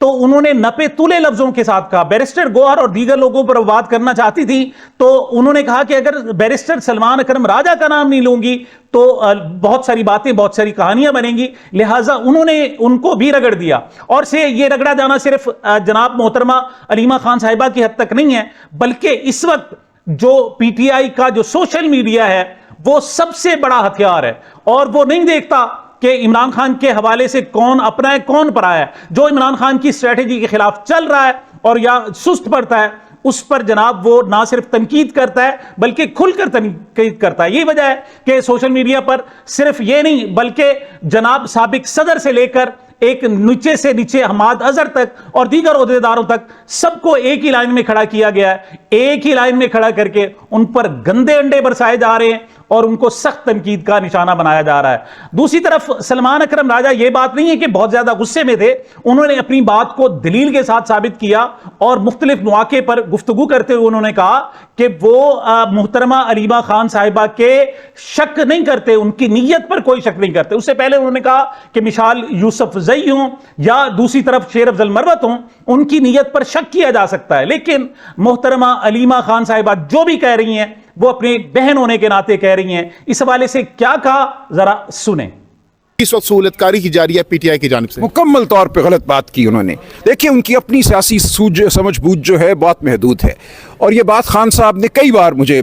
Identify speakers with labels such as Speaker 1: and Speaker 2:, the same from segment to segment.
Speaker 1: تو انہوں نے نپے تلے لفظوں کے ساتھ کہا. بیرسٹر گوہر اور دیگر لوگوں پر بات کرنا چاہتی تھی تو انہوں نے کہا کہ اگر بیرسٹر سلمان اکرم راجہ کا نام نہیں لوں گی تو بہت ساری باتیں، بہت ساری کہانیاں بنیں گی، لہٰذا انہوں نے ان کو بھی رگڑ دیا. اور سے یہ رگڑا جانا صرف جناب محترمہ علیمہ خان صاحبہ کی حد تک نہیں ہے، بلکہ اس وقت جو پی ٹی آئی کا جو سوشل میڈیا ہے وہ سب سے بڑا ہتھیار ہے، اور وہ نہیں دیکھتا کہ عمران خان کے حوالے سے کون اپنا ہے کون پرایا ہے. جو عمران خان کی اسٹریٹجی کے خلاف چل رہا ہے اور یا سست پڑتا ہے اس پر جناب وہ نہ صرف تنقید کرتا ہے بلکہ کھل کر تنقید کرتا ہے. یہی وجہ ہے کہ سوشل میڈیا پر صرف یہ نہیں بلکہ جناب سابق صدر سے لے کر ایک نیچے سے نیچے حماد اظہر تک اور دیگر عہدیداروں تک سب کو ایک ہی لائن میں کھڑا کیا گیا ہے. ایک ہی لائن میں کھڑا کر کے ان پر گندے انڈے برسائے جا رہے ہیں اور ان کو سخت تنقید کا نشانہ بنایا جا رہا ہے. دوسری طرف سلمان اکرم راجہ یہ بات نہیں ہے کہ بہت زیادہ غصے میں تھے، انہوں نے اپنی بات کو دلیل کے ساتھ ثابت کیا اور مختلف مواقع پر گفتگو کرتے ہوئے انہوں نے کہا کہ وہ محترمہ علیمہ خان صاحبہ کے شک نہیں کرتے، ان کی نیت پر کوئی شک نہیں کرتے. اس سے پہلے انہوں نے کہا کہ مشال یوسف زئی ہوں یا دوسری طرف شیر افضل مروت ہوں، ان کی نیت پر شک کیا جا سکتا ہے، لیکن محترمہ علیمہ خان صاحبہ جو بھی کہہ رہی ہیں وہ اپنی بہن ہونے کے ناطے کہہ رہی ہیں. اس حوالے سے کیا کہا ذرا سنیں.
Speaker 2: اس وقت سہولت کاری کی جا رہی ہے پی ٹی آئی کی جانب سے.
Speaker 3: مکمل طور پہ غلط بات کی انہوں نے. دیکھیں ان کی اپنی سیاسی سمجھ بوجھ جو ہے بہت محدود ہے، اور یہ بات خان صاحب نے کئی بار مجھے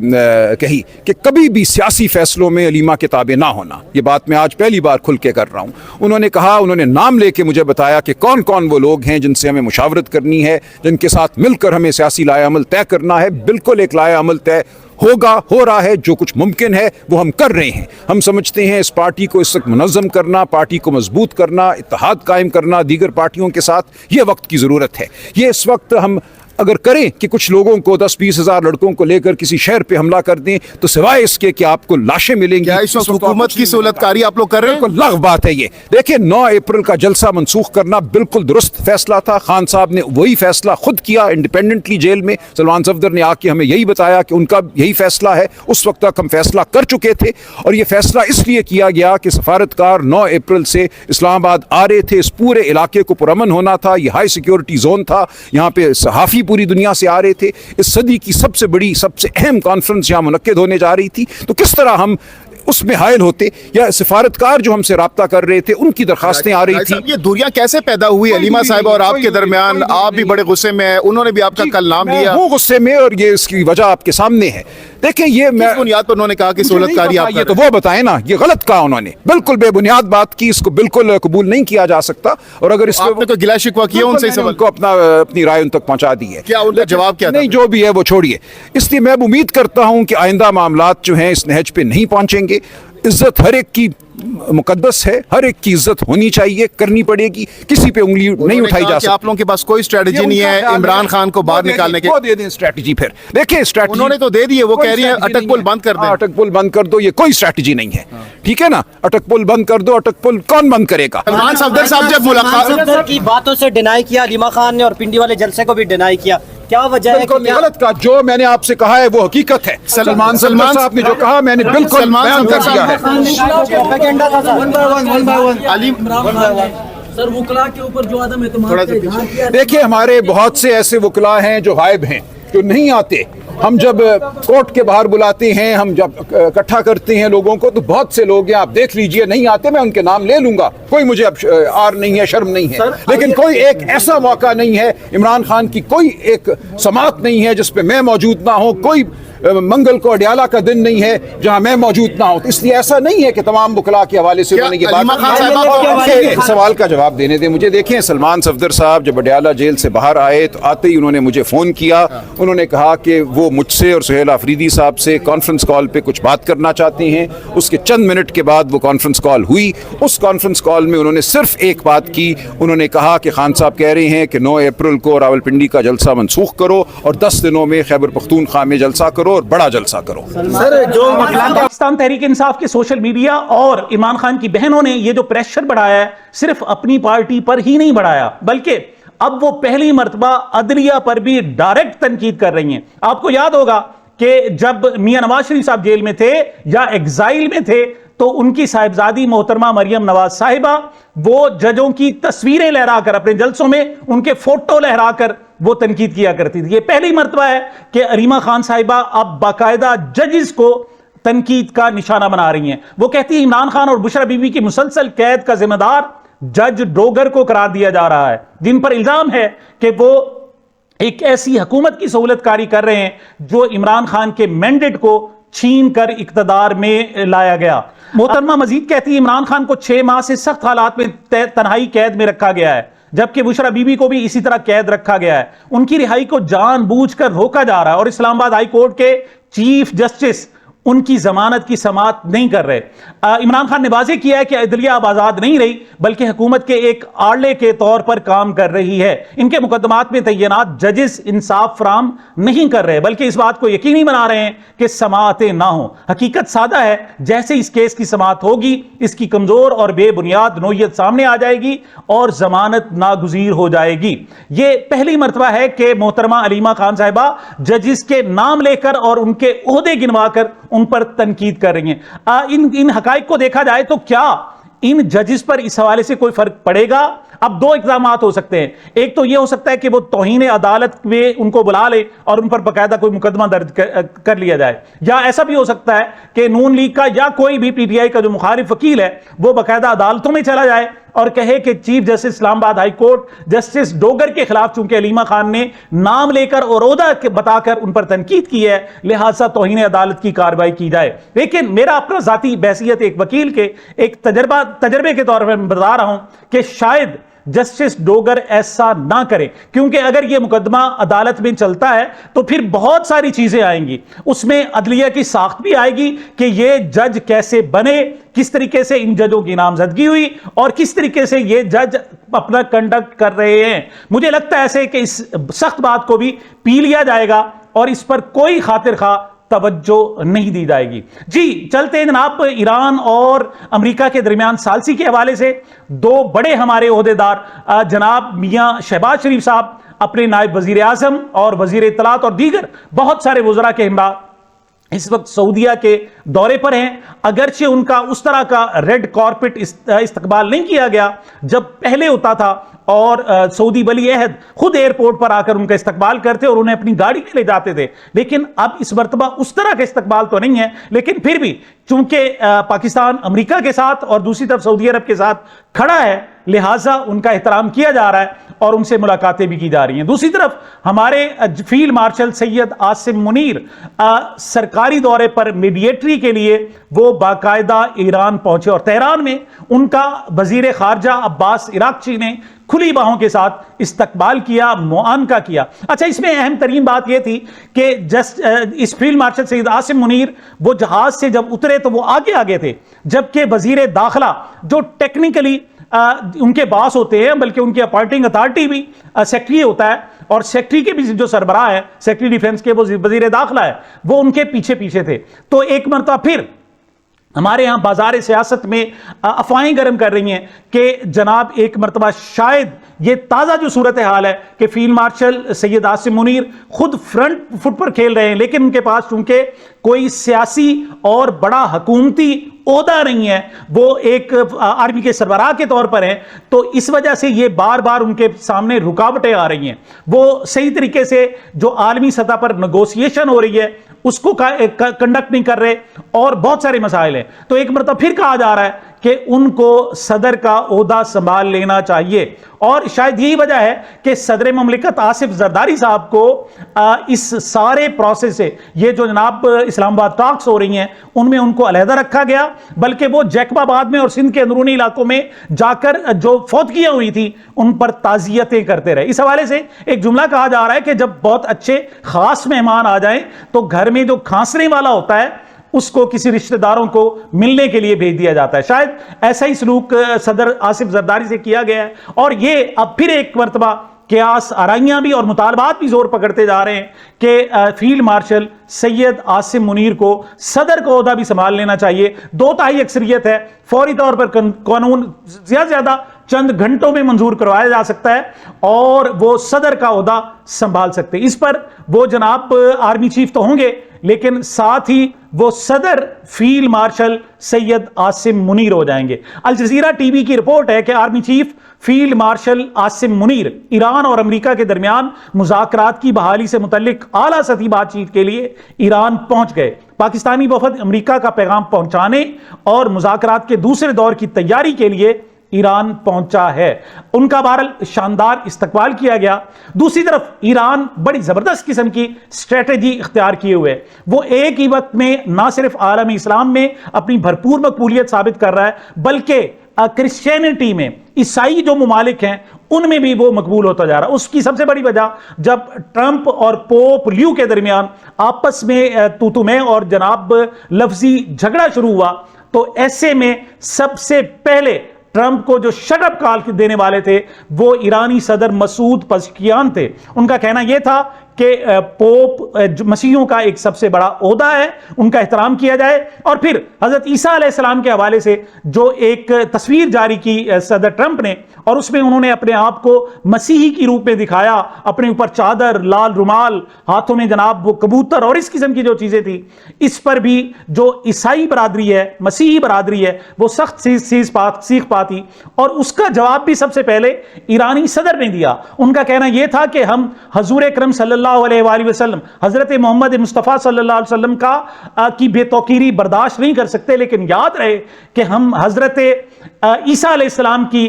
Speaker 3: کہی کہ کبھی بھی سیاسی فیصلوں میں علیمہ کے تابع نہ ہونا. یہ بات میں آج پہلی بار کھل کے کر رہا ہوں. انہوں نے کہا، انہوں نے نام لے کے مجھے بتایا کہ کون کون وہ لوگ ہیں جن سے ہمیں مشاورت کرنی ہے، جن کے ساتھ مل کر ہمیں سیاسی لائحہ عمل طے کرنا ہے. بالکل ایک لائحہ عمل طے ہوگا، ہو رہا ہے، جو کچھ ممکن ہے وہ ہم کر رہے ہیں. ہم سمجھتے ہیں اس پارٹی کو اس وقت منظم کرنا، پارٹی کو مضبوط کرنا، اتحاد قائم کرنا دیگر پارٹیوں کے ساتھ، یہ وقت کی ضرورت ہے. یہ اس وقت ہم اگر کریں کہ کچھ لوگوں کو 10-20 ہزار لڑکوں کو لے کر کسی شہر پہ حملہ کر دیں تو سوائے اس کے کہ آپ کو لاشیں ملیں گی.
Speaker 2: کیا اس وقت حکومت کی سہولت کاری آپ لوگ کر رہے ہیں؟
Speaker 3: بالکل لغو بات ہے یہ. دیکھیں 9 اپریل کا جلسہ منسوخ کرنا بالکل درست فیصلہ تھا. خان صاحب نے وہی فیصلہ خود کیا انڈیپینڈنٹلی جیل میں. سلمان صفدر نے آ کے ہمیں یہی بتایا کہ ان کا یہی فیصلہ ہے. اس وقت تک ہم فیصلہ کر چکے تھے، اور یہ فیصلہ اس لیے کیا گیا کہ سفارتکار 9 اپریل سے اسلام آباد آ رہے تھے. اس پورے علاقے کو پرامن ہونا تھا. یہ ہائی سیکیورٹی زون تھا. یہاں پہ صحافی پوری دنیا سے آ رہے تھے. اس صدی کی سب سے بڑی سب سے اہم کانفرنس یہاں منعقد ہونے جا رہی تھی. تو کس طرح ہم اس میں حائل ہوتے؟ یا سفارتکار جو ہم سے رابطہ کر رہے تھے ان کی درخواستیں آ رہی تھیں.
Speaker 2: یہ دوریاں کیسے پیدا ہوئی علیمہ صاحبہ اور آپ کے درمیان؟ آپ بھی بڑے غصے میں ہیں، انہوں نے بھی آپ کا کل نام لیا.
Speaker 3: وہ غصے میں، اور یہ اس کی وجہ آپ کے سامنے ہے. دیکھیں یہ میں
Speaker 2: بنیاد پر انہوں نے کہا کہ سہولت کاری آپ
Speaker 3: یہ تو وہ بتائیں نا. یہ غلط کہا انہوں نے، بالکل بے بنیاد بات کی. اس کو بالکل قبول نہیں کیا جا سکتا. اور اگر اس
Speaker 2: آپ نے تو گلا شکوہ کیا ان سے،
Speaker 3: ان کو اپنی رائے ان تک پہنچا دی ہے.
Speaker 2: کیا ان کا جواب کیا تھا؟
Speaker 3: نہیں، جو بھی ہے وہ چھوڑیے. اس لیے میں امید کرتا ہوں کہ آئندہ معاملات جو ہیں اس نہج پہ نہیں پہنچیں گے. عزت ہر ایک کی مقدس ہے، ہر ایک کی عزت ہونی چاہیے، کرنی پڑے گی. کسی پہ انگلی نہیں اٹھائی جا سکتی.
Speaker 2: آپ لوگوں کے پاس کوئی اسٹریٹجی نہیں ہے عمران خان کو باہر نکالنے کے؟
Speaker 3: وہ دے دیں اسٹریٹجی. پھر دیکھیں اسٹریٹجی
Speaker 2: انہوں نے تو دے دی ہے. وہ کہہ رہی ہیں اٹک پل بند کر دیں.
Speaker 3: اٹک پل بند کر دو. یہ کوئی اسٹریٹجی نہیں ہے. ٹھیک ہے نا؟ اٹک پل بند کر دو. اٹک پل کون بند کرے گا؟
Speaker 2: سلمان صفدر صاحب جب ملاقات
Speaker 4: کی باتوں سے ڈینائی کیا، علیمہ خان نے، اور پنڈی والے جلسے کو بھی ڈینائی کیا. کیا وجہ ہے؟
Speaker 3: بالکل غلط کہا. جو میں نے آپ سے کہا ہے وہ حقیقت ہے. سلمان صاحب نے جو کہا میں نے بالکل بیان کر دیا ہے.
Speaker 5: سر وکلا کے اوپر جو عدم اعتماد کیا،
Speaker 3: دیکھیں ہمارے بہت سے ایسے وکلا ہیں جو غائب ہیں، جو نہیں آتے. ہم جب کورٹ کے باہر بلاتے ہیں، ہم جب اکٹھا کرتے ہیں لوگوں کو، تو بہت سے لوگ ہیں، آپ دیکھ لیجئے، نہیں آتے. میں ان کے نام لے لوں گا، کوئی مجھے اب آر نہیں ہے، شرم نہیں ہے. لیکن کوئی ایک ایسا موقع نہیں ہے، عمران خان کی کوئی ایک سماعت نہیں ہے جس پہ میں موجود نہ ہوں. کوئی منگل کو اڈیالہ کا دن نہیں ہے جہاں میں موجود نہ ہوں. اس لیے ایسا نہیں ہے کہ تمام وکلا کے حوالے سے انہوں نے یہ بات. سوال کا جواب دینے دیں مجھے. دیکھیں سلمان صفدر صاحب جب اڈیالہ جیل سے باہر آئے تو آتے ہی انہوں نے مجھے فون کیا. انہوں نے کہا کہ وہ مجھ سے اور سہیل آفریدی صاحب سے کانفرنس کال پہ کچھ بات کرنا چاہتے ہیں. اس کے چند منٹ کے بعد وہ کانفرنس کال ہوئی. اس کانفرنس کال میں انہوں نے صرف ایک بات کی. انہوں نے کہا کہ خان صاحب کہہ رہے ہیں کہ 9 اپریل کو راولپنڈی کا جلسہ منسوخ کرو اور 10 دنوں میں خیبر پختونخوا میں جلسہ کرو اور بڑا جلسہ کرو.
Speaker 1: پاکستان تحریک انصاف کے سوشل میڈیا اور عمران خان کی بہنوں نے یہ جو پریشر بڑھایا ہے صرف اپنی پارٹی پر ہی نہیں بڑھایا، بلکہ اب وہ پہلی مرتبہ عدلیہ پر بھی ڈائریکٹ تنقید کر رہی ہیں. آپ کو یاد ہوگا کہ جب میاں نواز شریف صاحب جیل میں تھے یا ایگزائل میں تھے تو ان کی صاحبزادی محترمہ مریم نواز صاحبہ وہ ججوں کی تصویریں لہرا کر اپنے جلسوں میں ان کے فوٹو لہرا کر وہ تنقید کیا کرتی تھی. یہ پہلی مرتبہ ہے کہ عریمہ خان صاحبہ اب باقاعدہ ججز کو تنقید کا نشانہ بنا رہی ہیں. وہ کہتی ہیں عمران خان اور بشرا بی بی کی مسلسل قید کا ذمہ دار جج ڈوگر کو قرار دیا جا رہا ہے، جن پر الزام ہے کہ وہ ایک ایسی حکومت کی سہولت کاری کر رہے ہیں جو عمران خان کے مینڈیٹ کو چھین کر اقتدار میں لایا گیا. محترمہ مزید کہتی ہے عمران خان کو 6 ماہ سے سخت حالات میں تنہائی قید میں رکھا گیا ہے، جبکہ بشرا بی بی کو بھی اسی طرح قید رکھا گیا ہے. ان کی رہائی کو جان بوجھ کر روکا جا رہا ہے اور اسلام آباد ہائی کورٹ کے چیف جسٹس ان کی ضمانت کی سماعت نہیں کر رہے. عمران خان نے واضح کیا ہے کہ عدلیہ اب آزاد نہیں رہی بلکہ حکومت کے ایک آڑے کے طور پر کام کر رہی ہے. ان کے مقدمات میں تعینات ججز انصاف فراہم نہیں کر رہے بلکہ اس بات کو یقینی بنا رہے ہیں کہ سماعتیں نہ ہوں. حقیقت سادہ ہے، جیسے اس کیس کی سماعت ہوگی اس کی کمزور اور بے بنیاد نوعیت سامنے آ جائے گی اور ضمانت ناگزیر ہو جائے گی. یہ پہلی مرتبہ ہے کہ محترمہ علیمہ خان صاحبہ ججز کے نام لے کر اور ان کے عہدے گنوا کر ان پر تنقید کر رہی ہیں. ان حقائق کو دیکھا جائے تو کیا ان ججز پر اس حوالے سے کوئی فرق پڑے گا؟ اب 2 اقدامات ہو سکتے ہیں. ایک تو یہ ہو سکتا ہے کہ وہ توہین عدالت میں ان کو بلا لے اور ان پر باقاعدہ کوئی مقدمہ درج کر لیا جائے، یا ایسا بھی ہو سکتا ہے کہ نون لیگ کا یا کوئی بھی پی ٹی آئی کا جو مخالف وکیل ہے وہ باقاعدہ عدالتوں میں چلا جائے اور کہے کہ چیف جسٹس اسلام آباد ہائی کورٹ جسٹس ڈوگر کے خلاف چونکہ علیمہ خان نے نام لے کر اور عہدہ بتا کر ان پر تنقید کی ہے لہٰذا توہین عدالت کی کارروائی کی جائے. لیکن میرا اپنا ذاتی بحثیت ایک وکیل کے ایک تجربے کے طور پر میں بتا رہا ہوں کہ شاید جسٹس ڈوگر ایسا نہ کرے، کیونکہ اگر یہ مقدمہ عدالت میں چلتا ہے تو پھر بہت ساری چیزیں آئیں گی. اس میں عدلیہ کی ساخت بھی آئے گی کہ یہ جج کیسے بنے، کس طریقے سے ان ججوں کی نامزدگی ہوئی اور کس طریقے سے یہ جج اپنا کنڈکٹ کر رہے ہیں. مجھے لگتا ہے ایسے کہ اس سخت بات کو بھی پی لیا جائے گا اور اس پر کوئی خاطر خواہ توجہ نہیں دی جائے گی. جی چلتے ہیں جناب ایران اور امریکہ کے درمیان ثالثی کے حوالے سے 2 بڑے ہمارے عہدیدار جناب میاں شہباز شریف صاحب اپنے نائب وزیر اعظم اور وزیر اطلاعات اور دیگر بہت سارے وزراء کے ہمراہ اس وقت سعودیہ کے دورے پر ہیں. اگرچہ ان کا اس طرح کا ریڈ کارپٹ استقبال نہیں کیا گیا جب پہلے ہوتا تھا اور سعودی ولی عہد خود ایئرپورٹ پر آ کر ان کا استقبال کرتے اور انہیں اپنی گاڑی میں لے جاتے تھے، لیکن اب اس مرتبہ اس طرح کا استقبال تو نہیں ہے. لیکن پھر بھی چونکہ پاکستان امریکہ کے ساتھ اور دوسری طرف سعودی عرب کے ساتھ کھڑا ہے لہٰذا ان کا احترام کیا جا رہا ہے اور ان سے ملاقاتیں بھی کی جا رہی ہیں. دوسری طرف ہمارے فیلڈ مارشل سید عاصم منیر سرکاری دورے پر میڈیٹری کے لیے وہ باقاعدہ ایران پہنچے اور تہران میں ان کا وزیر خارجہ عباس عراقچی نے کھلی باہوں کے ساتھ استقبال کیا، معانقہ کیا. اچھا اس میں اہم ترین بات یہ تھی کہ اس فیلڈ مارشل سید عاصم منیر وہ جہاز سے جب اترے تو وہ آگے تھے، جبکہ وزیر داخلہ جو ٹیکنیکلی ان کے باس ہوتے ہیں بلکہ ان کی اپارٹنگ اتھارٹی بھی سیکٹری ہوتا ہے اور سیکٹری کے بھی جو سربراہ ہے سیکٹری ڈیفنس کے وہ وزیر داخلہ ہے، وہ ان کے پیچھے تھے. تو ایک مرتبہ پھر ہمارے ہاں بازار سیاست میں افواہیں گرم کر رہی ہیں کہ جناب ایک مرتبہ شاید یہ تازہ جو صورتحال ہے کہ فیلڈ مارشل سید عاصم منیر خود فرنٹ فٹ پر کھیل رہے ہیں لیکن ان کے پاس چونکہ کوئی سیاسی اور بڑا حکومتی عہدہ نہیں ہے، وہ ایک آرمی کے سربراہ کے طور پر ہیں، تو اس وجہ سے یہ بار بار ان کے سامنے رکاوٹیں آ رہی ہیں. وہ صحیح طریقے سے جو عالمی سطح پر نیگوسیشن ہو رہی ہے اس کو کنڈکٹ نہیں کر رہے اور بہت سارے مسائل ہیں. تو ایک مرتبہ پھر کہا جا رہا ہے کہ ان کو صدر کا عہدہ سنبھال لینا چاہیے اور شاید یہی وجہ ہے کہ صدر مملکت آصف زرداری صاحب کو اس سارے پروسیس سے یہ جو جناب اسلام آباد ٹاکس ہو رہی ہیں ان میں ان کو علیحدہ رکھا گیا، بلکہ وہ جیکب آباد میں اور سندھ کے اندرونی علاقوں میں جا کر جو فوتگیاں ہوئی تھی ان پر تعزیتیں کرتے رہے. اس حوالے سے ایک جملہ کہا جا رہا ہے کہ جب بہت اچھے خاص مہمان آ جائیں تو گھر میں جو کھانسنے والا ہوتا ہے اس کو کسی رشتہ داروں کو ملنے کے لیے بھیج دیا جاتا ہے. شاید ایسا ہی سلوک صدر آصف زرداری سے کیا گیا ہے اور یہ اب پھر ایک مرتبہ قیاس آرائیاں بھی اور مطالبات بھی زور پکڑتے جا رہے ہیں کہ فیلڈ مارشل سید عاصم منیر کو صدر کا عہدہ بھی سنبھال لینا چاہیے. 2/3 اکثریت ہے، فوری طور پر قانون زیادہ چند گھنٹوں میں منظور کروایا جا سکتا ہے اور وہ صدر کا عہدہ سنبھال سکتے ہیں. اس پر وہ جناب آرمی چیف تو ہوں گے لیکن ساتھ ہی وہ صدر فیلڈ مارشل سید عاصم منیر ہو جائیں گے۔ الجزیرہ ٹی وی کی رپورٹ ہے کہ army chief field marshal Asim Munir Iran اور امریکہ کے درمیان مذاکرات کی بحالی سے متعلق اعلیٰ سطحی بات چیت کے لیے ایران پہنچ گئے۔ پاکستانی وفد امریکہ کا پیغام پہنچانے اور مذاکرات کے دوسرے دور کی تیاری کے لیے ایران پہنچا ہے۔ ان کا بہرحال شاندار استقبال کیا گیا۔ دوسری طرف ایران بڑی زبردست قسم کی اسٹریٹجی اختیار کیے ہوئے، وہ ایک ہی وقت میں نہ صرف عالم اسلام میں اپنی بھرپور مقبولیت ثابت کر رہا ہے، بلکہ کرسچینٹی میں عیسائی جو ممالک ہیں ان میں بھی وہ مقبول ہوتا جا رہا ہے۔ اس کی سب سے بڑی وجہ جب ٹرمپ اور پوپ لیو کے درمیان آپس میں تو میں اور جناب لفظی جھگڑا شروع ہوا، تو ایسے میں سب سے پہلے ٹرمپ کو جو شٹ اپ کال دینے والے تھے وہ ایرانی صدر مسعود پزشکیان تھے۔ ان کا کہنا یہ تھا کہ پوپ مسیحیوں کا ایک سب سے بڑا عہدہ ہے، ان کا احترام کیا جائے، اور پھر حضرت عیسیٰ علیہ السلام کے حوالے سے جو ایک تصویر جاری کی صدر ٹرمپ نے، اور اس میں انہوں نے اپنے آپ کو مسیحی کی روپ میں دکھایا، اپنے اوپر چادر، لال رومال، ہاتھوں میں جناب وہ کبوتر اور اس قسم کی جو چیزیں تھی، اس پر بھی جو عیسائی برادری ہے، مسیحی برادری ہے، وہ سخت سیخ پاتی، اور اس کا جواب بھی سب سے پہلے ایرانی صدر نے دیا۔ ان کا کہنا یہ تھا کہ ہم حضور اکرم صلی اللہ علیہ وآلہ وسلم، حضرت محمد مصطفیٰ صلی اللہ علیہ وسلم کی بے توقیری برداشت نہیں کر سکتے، لیکن یاد رہے کہ ہم حضرت عیسیٰ علیہ السلام کی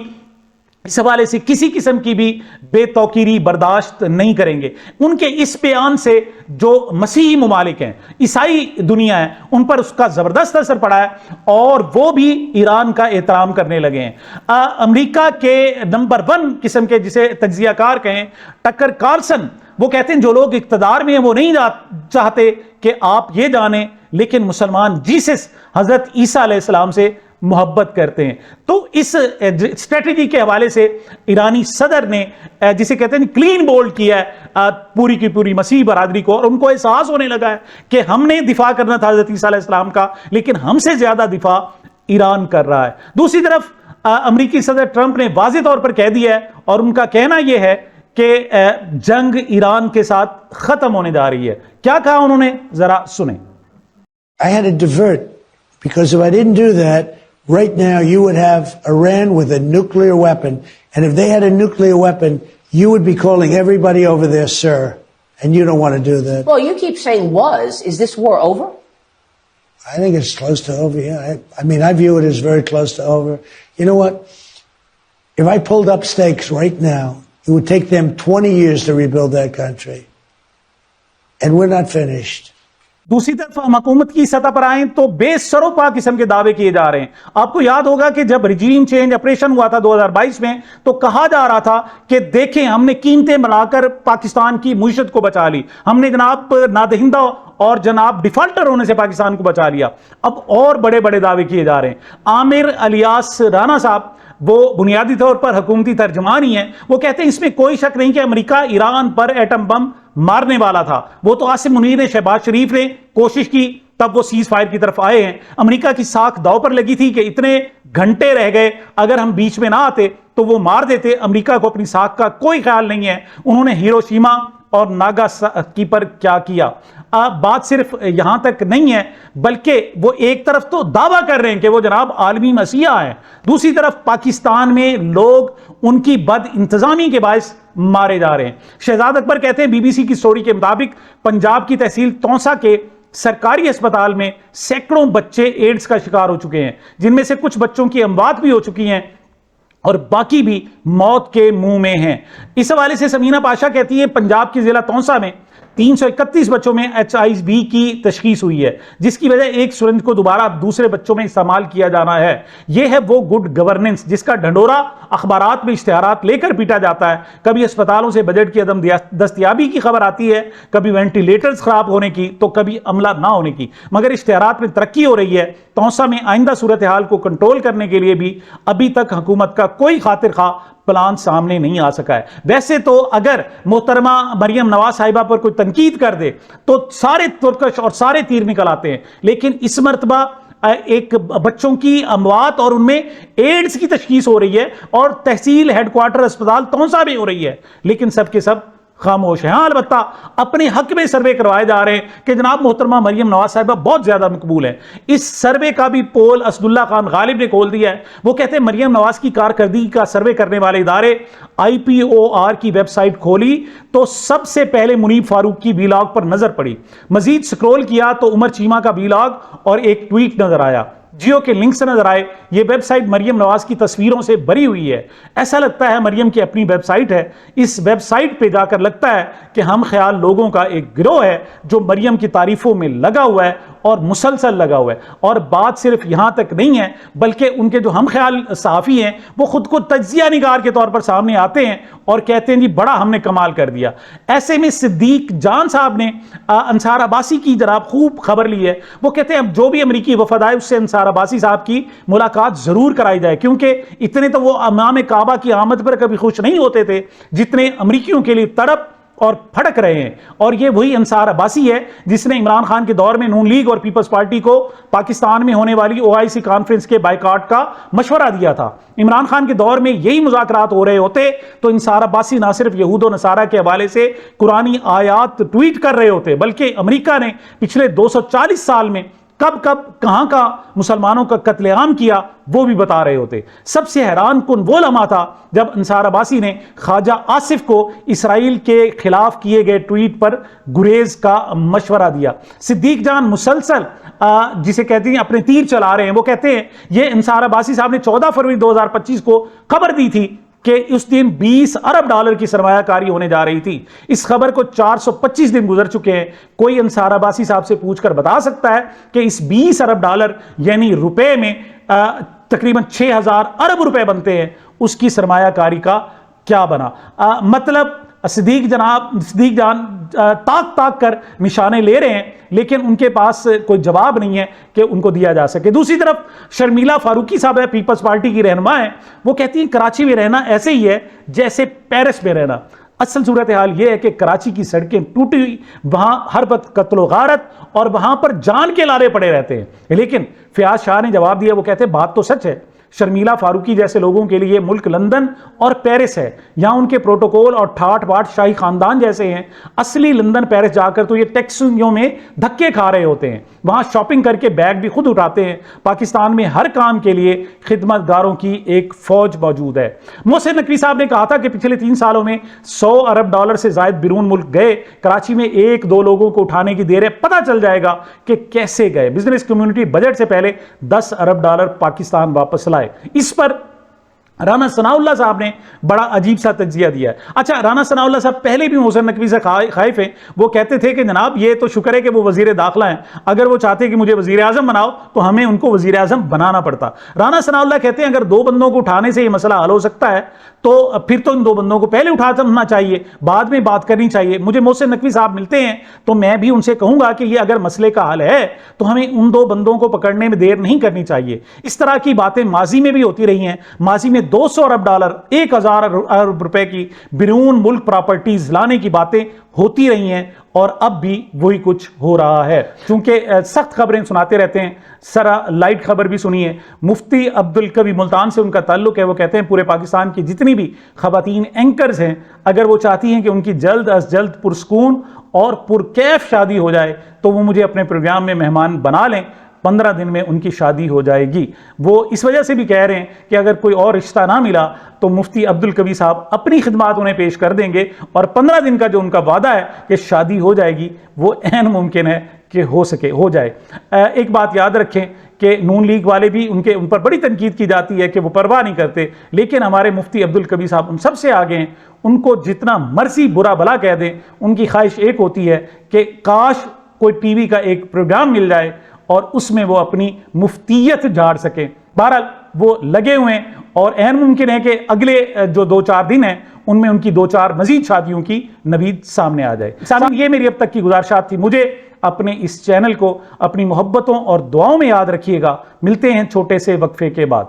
Speaker 1: اس حوالے سے کسی قسم کی بھی بے توقیری برداشت نہیں کریں گے۔ ان کے اس بیان سے جو مسیحی ممالک ہیں، عیسائی دنیا ہے، ان پر اس کا زبردست اثر پڑا ہے، اور وہ بھی ایران کا احترام کرنے لگے ہیں۔ امریکہ کے نمبر 1 قسم کے جسے تجزیہ کار کہیں، ٹکر کارلسن، وہ کہتے ہیں جو لوگ اقتدار میں ہیں وہ نہیں چاہتے کہ آپ یہ جانیں، لیکن مسلمان جیسس حضرت عیسیٰ علیہ السلام سے محبت کرتے ہیں۔ تو اس اسٹریٹجی کے حوالے سے ایرانی صدر نے جسے کہتے ہیں کلین بولڈ کیا ہے پوری کی پوری مسیح برادری کو، اور ان کو احساس ہونے لگا ہے کہ ہم نے دفاع کرنا تھا حضرت عیسیٰ علیہ السلام کا، لیکن ہم سے زیادہ دفاع ایران کر رہا ہے۔ دوسری طرف امریکی صدر ٹرمپ نے واضح طور پر کہہ دیا ہے، اور ان کا کہنا یہ ہے کہ جنگ ایران کے ساتھ ختم ہونے جا رہی ہے۔ کیا کہا انہوں نے، ذرا سنیں۔
Speaker 6: I had to divert, because if I didn't do that, right now you would have Iran with a nuclear weapon, and if they had a nuclear weapon, you would be calling everybody over there, sir, and you don't want to do that.
Speaker 7: Well, you keep saying was. Is this war over?
Speaker 6: I think it's close to over, yeah. I mean, I view it as very close to over. You know what? If I pulled up stakes right now, it would take them 20 years to rebuild that country. And we're not finished.
Speaker 1: دوسری طرف ہم حکومت کی سطح پر آئیں تو بے سروپا قسم کے دعوے کیے جا رہے ہیں۔ آپ کو یاد ہوگا کہ جب رجیم چینج آپریشن ہوا تھا 2022 میں، تو کہا جا رہا تھا کہ دیکھیں ہم نے قیمتیں ملا کر پاکستان کی معیشت کو بچا لی، ہم نے جناب نادہندہ اور جناب ڈیفالٹر ہونے سے پاکستان کو بچا لیا۔ اب اور بڑے بڑے دعوے کیے جا رہے ہیں۔ عامر الیاس رانا صاحب، وہ بنیادی طور پر حکومتی ترجمان ہی ہیں، وہ کہتے ہیں اس میں کوئی شک نہیں کہ امریکہ ایران پر ایٹم بم مارنے والا تھا۔ وہ تو عاصم منیر نے، شہباز شریف نے کوشش کی، تب وہ سیز فائر کی طرف آئے ہیں۔ امریکہ کی ساکھ داؤ پر لگی تھی کہ اتنے گھنٹے رہ گئے، اگر ہم بیچ میں نہ آتے تو وہ مار دیتے۔ امریکہ کو اپنی ساکھ کا کوئی خیال نہیں ہے۔ انہوں نے ہیروشیما اور ناگاساکی پر کیا کیا۔ بات صرف یہاں تک نہیں ہے، بلکہ وہ ایک طرف تو دعویٰ کر رہے ہیں کہ وہ جناب عالمی مسیحا ہیں، دوسری طرف پاکستان میں لوگ ان کی بد انتظامی کے باعث مارے جا رہے ہیں۔ شہزاد اکبر کہتے ہیں BBC کی سٹوری کے مطابق پنجاب کی تحصیل تونسا کے سرکاری اسپتال میں سینکڑوں بچے ایڈز کا شکار ہو چکے ہیں، جن میں سے کچھ بچوں کی اموات بھی ہو چکی ہیں اور باقی بھی موت کے منہ میں ہیں۔ اس حوالے سے سمینہ پاشا کہتی ہے پنجاب کی ضلع تونسا میں 331 بچوں میں HIV کی تشخیص ہوئی ہے، جس کی وجہ ایک سرنج کو دوبارہ دوسرے بچوں میں استعمال کیا جانا ہے۔ یہ ہے وہ گڈ گورننس جس کا ڈھنڈورا اخبارات میں اشتہارات لے کر پیٹا جاتا ہے۔ کبھی اسپتالوں سے بجٹ کی عدم دستیابی کی خبر آتی ہے، کبھی وینٹیلیٹرز خراب ہونے کی، تو کبھی عملہ نہ ہونے کی، مگر اشتہارات میں ترقی ہو رہی ہے۔ تونسا میں آئندہ صورتحال کو کنٹرول کرنے کے لیے بھی ابھی تک حکومت کا کوئی خاطر خواہ پلان سامنے نہیں آ سکا ہے۔ ویسے تو اگر محترمہ مریم نواز صاحبہ پر کوئی تنقید کر دے تو سارے ترکش اور سارے تیر نکل آتے ہیں، لیکن اس مرتبہ ایک بچوں کی اموات اور ان میں ایڈز کی تشخیص ہو رہی ہے، اور تحصیل ہیڈ کوارٹر اسپتال تونسا میں ہو رہی ہے، لیکن سب کے سب خاموش ہیں. ہاں البتہ اپنے حق میں سروے کروائے جا رہے ہیں کہ جناب محترمہ مریم نواز صاحبہ بہت زیادہ مقبول ہیں. اس سروے کا بھی پول اسد اللہ خان غالب نے کھول دیا ہے. وہ کہتے ہیں مریم نواز کی کارکردگی کا سروے کرنے والے ادارے IPOR کی ویب سائٹ کھولی تو سب سے پہلے منیب فاروق کی ویلاگ پر نظر پڑی. مزید سکرول کیا تو عمر چیمہ کا ویلاگ اور ایک ٹویٹ نظر آیا. جیو کے لنک سے نظر آئے. یہ ویب سائٹ مریم نواز کی تصویروں سے بھری ہوئی ہے. ایسا لگتا ہے مریم کی اپنی ویب سائٹ ہے. اس ویب سائٹ پہ جا کر لگتا ہے کہ ہم خیال لوگوں کا ایک گروہ ہے جو مریم کی تعریفوں میں لگا ہوا ہے اور مسلسل لگا ہوا ہے. اور بات صرف یہاں تک نہیں ہے بلکہ ان کے جو ہم خیال صحافی ہیں وہ خود کو تجزیہ نگار کے طور پر سامنے آتے ہیں اور کہتے ہیں جی بڑا ہم نے کمال کر دیا. ایسے میں صدیق جان صاحب نے انصار عباسی کی جناب خوب خبر لی ہے. وہ کہتے ہیں اب جو بھی امریکی وفد آئے اس سے انصار عباسی صاحب کی ملاقات ضرور کرائی جائے کیونکہ اتنے تو وہ امام کعبہ کی آمد پر کبھی خوش نہیں ہوتے تھے جتنے امریکیوں کے لیے تڑپ اور پھڑک رہے ہیں. اور یہ وہی انصار عباسی ہے جس نے عمران خان کے دور میں نون لیگ اور پیپلز پارٹی کو پاکستان میں ہونے والی OIC کانفرنس کے بائیکاٹ کا مشورہ دیا تھا. عمران خان کے دور میں یہی مذاکرات ہو رہے ہوتے تو انصار عباسی نہ صرف یہود و نصارہ کے حوالے سے قرآنی آیات ٹویٹ کر رہے ہوتے بلکہ امریکہ نے پچھلے 240 سال میں کب کہاں کا مسلمانوں کا قتل عام کیا وہ بھی بتا رہے ہوتے. سب سے حیران کن وہ لمحہ تھا جب انصار عباسی نے خواجہ آصف کو اسرائیل کے خلاف کیے گئے ٹویٹ پر گریز کا مشورہ دیا. صدیق جان مسلسل جسے کہتے ہیں اپنے تیر چلا رہے ہیں. وہ کہتے ہیں یہ انصار عباسی صاحب نے 14 فروری 2025 کو خبر دی تھی کہ اس دن $20 ارب کی سرمایہ کاری ہونے جا رہی تھی. اس خبر کو 425 دن گزر چکے ہیں. کوئی انصار عباسی صاحب سے پوچھ کر بتا سکتا ہے کہ اس $20 ارب یعنی روپے میں تقریباً 6000 ارب روپے بنتے ہیں اس کی سرمایہ کاری کا کیا بنا؟ مطلب صدیق جان تاک کر نشانے لے رہے ہیں لیکن ان کے پاس کوئی جواب نہیں ہے کہ ان کو دیا جا سکے. دوسری طرف شرمیلہ فاروقی صاحب ہے پیپلز پارٹی کی رہنما ہے. وہ کہتی ہیں کراچی میں رہنا ایسے ہی ہے جیسے پیرس میں رہنا. اصل صورتحال یہ ہے کہ کراچی کی سڑکیں ٹوٹی ہوئی وہاں ہر وقت قتل و غارت اور وہاں پر جان کے لارے پڑے رہتے ہیں. لیکن فیاض شاہ نے جواب دیا. وہ کہتے ہیں بات تو سچ ہے. شرمیلہ فاروقی جیسے لوگوں کے لیے ملک لندن اور پیرس ہے. یہاں ان کے پروٹوکول اور ٹھاٹ باٹ شاہی خاندان جیسے ہیں. اصلی لندن پیرس جا کر تو یہ ٹیکسیوں میں دھکے کھا رہے ہوتے ہیں. وہاں شاپنگ کر کے بیگ بھی خود اٹھاتے ہیں. پاکستان میں ہر کام کے لیے خدمت گاروں کی ایک فوج موجود ہے. محسن نقوی صاحب نے کہا تھا کہ پچھلے 3 سالوں میں $100 ارب سے زائد بیرون ملک گئے. کراچی میں 1-2 لوگوں کو اٹھانے کی دیر ہے. پتہ چل جائے گا کہ کیسے گئے. بزنس کمیونٹی بجٹ سے پہلے $10 ارب پاکستان واپس لائے. اس پر رانا ثناء اللہ صاحب نے بڑا عجیب سا تجزیہ دیا ہے. اچھا رانا ثناء اللہ صاحب پہلے بھی محسن نقوی سے خائف ہیں. وہ کہتے تھے کہ جناب یہ تو شکر ہے کہ وہ وزیر داخلہ ہیں. اگر وہ چاہتے کہ مجھے وزیر اعظم بناؤ تو ہمیں ان کو وزیر اعظم بنانا پڑتا. رانا ثناء اللہ کہتے ہیں اگر 2 بندوں کو اٹھانے سے یہ مسئلہ حل ہو سکتا ہے تو پھر تو ان 2 بندوں کو پہلے اٹھانا چاہیے, بعد میں بات کرنی چاہیے. مجھے محسن نقوی صاحب ملتے ہیں تو میں بھی ان سے کہوں گا کہ یہ اگر مسئلے کا حل ہے تو ہمیں ان 2 بندوں کو پکڑنے میں دیر نہیں کرنی چاہیے. اس طرح کی باتیں ماضی میں بھی ہوتی رہی ہیں. ماضی میں $200 ارب 1000 ارب روپے کی بیرون ملک پراپرٹیز لانے کی باتیں ہوتی رہی ہیں اور اب بھی وہی کچھ ہو رہا ہے. چونکہ سخت خبریں سناتے رہتے ہیں, سرا لائٹ خبر بھی سنی ہے. مفتی عبدالقوی ملتان سے ان کا تعلق ہے. وہ کہتے ہیں پورے پاکستان کی جتنی بھی خواتین اینکرز ہیں اگر وہ چاہتی ہیں کہ ان کی جلد از جلد پرسکون اور پرکیف شادی ہو جائے تو وہ مجھے اپنے پروگرام میں مہمان بنا لیں. 15 دن میں ان کی شادی ہو جائے گی. وہ اس وجہ سے بھی کہہ رہے ہیں کہ اگر کوئی اور رشتہ نہ ملا تو مفتی عبدالقوی صاحب اپنی خدمات انہیں پیش کر دیں گے اور 15 دن کا جو ان کا وعدہ ہے کہ شادی ہو جائے گی وہ عین ممکن ہے کہ ہو جائے. ایک بات یاد رکھیں کہ نون لیگ والے بھی ان پر بڑی تنقید کی جاتی ہے کہ وہ پرواہ نہیں کرتے, لیکن ہمارے مفتی عبدالقوی صاحب ان سب سے آگے ہیں. ان کو جتنا مرضی برا بھلا کہہ دیں ان کی خواہش ایک ہوتی ہے کہ کاش کوئی ٹی وی کا ایک پروگرام مل جائے اور اس میں وہ اپنی مفتیت جھاڑ سکیں. بہرحال وہ لگے ہوئے ہیں اور عین ممکن ہے کہ اگلے جو 2-4 دن ہیں ان میں ان کی 2-4 مزید شادیوں کی نوید سامنے آ جائے. سامنے یہ میری اب تک کی گزارشات تھی. مجھے اپنے اس چینل کو اپنی محبتوں اور دعاؤں میں یاد رکھیے گا. ملتے ہیں چھوٹے سے وقفے کے بعد.